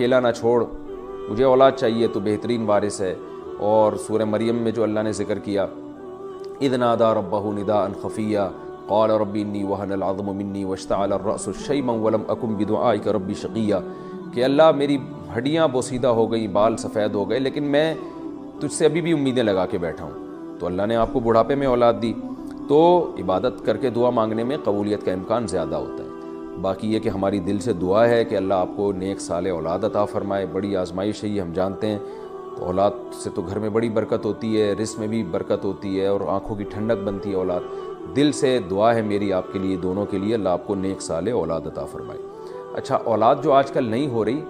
اکیلا نہ چھوڑ، مجھے اولاد چاہیے، تو بہترین وارث ہے۔ اور سورہ مریم میں جو اللہ نے ذکر کیا، اذ نادى ربه نداء خفيا قال رب انی وهن العظم منی واشتعل الرأس شیبا ولم اکن بدعائک ربی شقیا، کہ اللہ میری ہڈیاں بوسیدہ ہو گئیں، بال سفید ہو گئے، لیکن میں تجھ سے ابھی بھی امیدیں لگا کے بیٹھا ہوں۔ تو اللہ نے آپ کو بڑھاپے میں اولاد دی، تو عبادت کر کے دعا مانگنے میں قبولیت کا امکان زیادہ ہوتا ہے۔ باقی یہ کہ ہماری دل سے دعا ہے کہ اللہ آپ کو نیک صالح اولاد عطا فرمائے۔ بڑی آزمائش ہے یہ، ہم جانتے ہیں، تو اولاد سے تو گھر میں بڑی برکت ہوتی ہے، رزق میں بھی برکت ہوتی ہے، اور آنکھوں کی ٹھنڈک بنتی ہے اولاد۔ دل سے دعا ہے میری آپ کے لیے، دونوں کے لیے، اللہ آپ کو نیک صالح اولاد عطا فرمائے۔ اچھا، اولاد جو آج کل نہیں ہو رہی،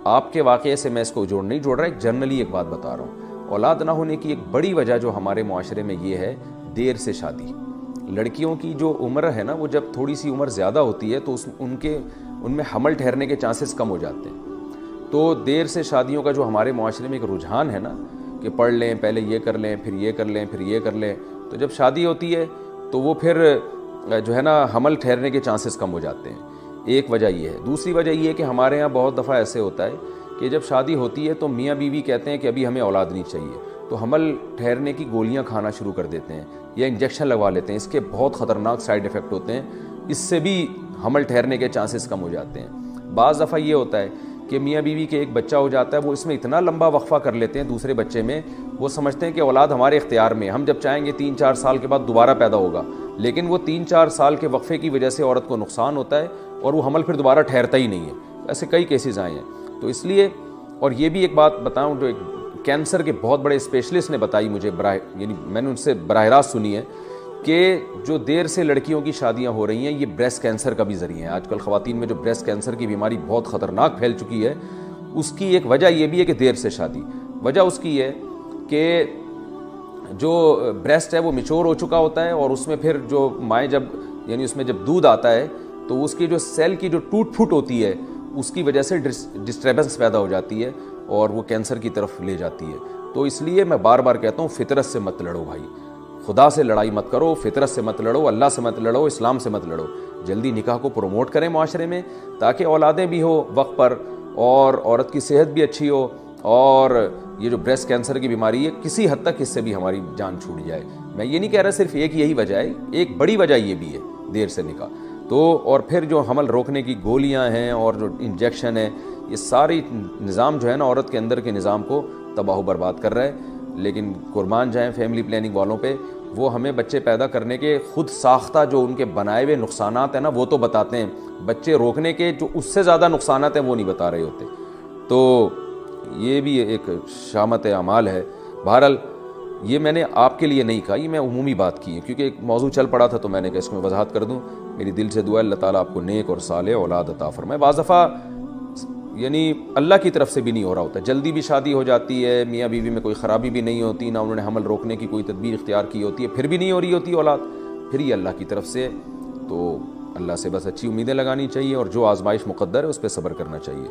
آپ کے واقعے سے میں اس کو نہیں جوڑ رہا، ایک جنرلی ایک بات بتا رہا ہوں۔ اولاد نہ ہونے کی ایک بڑی وجہ جو ہمارے معاشرے میں یہ ہے، دیر سے شادی۔ لڑکیوں کی جو عمر ہے نا، وہ جب تھوڑی سی عمر زیادہ ہوتی ہے تو ان میں حمل ٹھہرنے کے چانسز کم ہو جاتے ہیں۔ تو دیر سے شادیوں کا جو ہمارے معاشرے میں ایک رجحان ہے نا، کہ پڑھ لیں، پہلے یہ کر لیں، پھر یہ کر لیں، پھر یہ کر لیں، تو جب شادی ہوتی ہے تو وہ پھر جو ہے نا حمل ٹھہرنے کے چانسز کم ہو جاتے ہیں۔ ایک وجہ یہ ہے۔ دوسری وجہ یہ ہے کہ ہمارے ہاں بہت دفعہ ایسے ہوتا ہے کہ جب شادی ہوتی ہے تو میاں بیوی کہتے ہیں کہ ابھی ہمیں اولاد نہیں چاہیے، تو حمل ٹھہرنے کی گولیاں کھانا شروع کر دیتے ہیں یا انجیکشن لگوا لیتے ہیں۔ اس کے بہت خطرناک سائیڈ ایفیکٹ ہوتے ہیں، اس سے بھی حمل ٹھہرنے کے چانسز کم ہو جاتے ہیں۔ بعض دفعہ یہ ہوتا ہے کہ میاں بیوی کے ایک بچہ ہو جاتا ہے، وہ اس میں اتنا لمبا وقفہ کر لیتے ہیں دوسرے بچے میں، وہ سمجھتے ہیں کہ اولاد ہمارے اختیار میں، ہم جب چاہیں گے 3-4 سال کے بعد دوبارہ پیدا ہوگا، لیکن وہ 3-4 سال کے وقفے کی وجہ سے عورت کو نقصان ہوتا ہے اور وہ حمل پھر دوبارا ٹھہرتا ہی نہیں ہے۔ ایسے کئی کیسز آئے ہیں۔ تو اس لیے، اور یہ بھی ایک بات بتاؤں جو ایک کینسر کے بہت بڑے اسپیشلسٹ نے بتائی مجھے، یعنی میں نے ان سے براہ راست سنی ہے، کہ جو دیر سے لڑکیوں کی شادیاں ہو رہی ہیں، یہ بریسٹ کینسر کا بھی ذریعہ ہے۔ آج کل خواتین میں جو بریسٹ کینسر کی بیماری بہت خطرناک پھیل چکی ہے، اس کی ایک وجہ یہ بھی ہے کہ دیر سے شادی۔ وجہ اس کی ہے کہ جو بریسٹ ہے وہ میچور ہو چکا ہوتا ہے، اور اس میں پھر جو مائیں یعنی اس میں جب دودھ آتا ہے تو اس کی جو سیل کی جو ٹوٹ پھوٹ ہوتی ہے، اس کی وجہ سے ڈسٹربنس پیدا ہو جاتی ہے اور وہ کینسر کی طرف لے جاتی ہے۔ تو اس لیے میں بار بار کہتا ہوں، فطرت سے مت لڑو بھائی، خدا سے لڑائی مت کرو، فطرت سے مت لڑو، اللہ سے مت لڑو، اسلام سے مت لڑو۔ جلدی نکاح کو پروموٹ کریں معاشرے میں، تاکہ اولادیں بھی ہو وقت پر، اور عورت کی صحت بھی اچھی ہو، اور یہ جو بریسٹ کینسر کی بیماری ہے، کسی حد تک اس سے بھی ہماری جان چھوٹ جائے۔ میں یہ نہیں کہہ رہا صرف ایک یہی وجہ ہے، ایک بڑی وجہ یہ بھی ہے دیر سے نکاح۔ تو اور پھر جو حمل روکنے کی گولیاں ہیں اور جو انجیکشن ہے، یہ ساری نظام جو ہے نا، عورت کے اندر کے نظام کو تباہ و برباد کر رہا ہے۔ لیکن قربان جائیں فیملی پلاننگ والوں پہ، وہ ہمیں بچے پیدا کرنے کے خود ساختہ جو ان کے بنائے ہوئے نقصانات ہیں نا، وہ تو بتاتے ہیں، بچے روکنے کے جو اس سے زیادہ نقصانات ہیں وہ نہیں بتا رہے ہوتے۔ تو یہ بھی ایک شامت اعمال ہے۔ بہرحال یہ میں نے آپ کے لیے نہیں کہا، یہ میں عمومی بات کی ہے، کیونکہ ایک موضوع چل پڑا تھا تو میں نے کہا اس میں وضاحت کر دوں۔ میری دل سے دعا ہے اللہ تعالیٰ آپ کو نیک اور صالح اولاد عطا فرمائے۔ بعض دفعہ یعنی اللہ کی طرف سے بھی نہیں ہو رہا ہوتا، جلدی بھی شادی ہو جاتی ہے، میاں بیوی میں کوئی خرابی بھی نہیں ہوتی، نہ انہوں نے حمل روکنے کی کوئی تدبیر اختیار کی ہوتی ہے، پھر بھی نہیں ہو رہی ہوتی اولاد، پھر یہ اللہ کی طرف سے۔ تو اللہ سے بس اچھی امیدیں لگانی چاہیے، اور جو آزمائش مقدر ہے اس پہ صبر کرنا چاہیے۔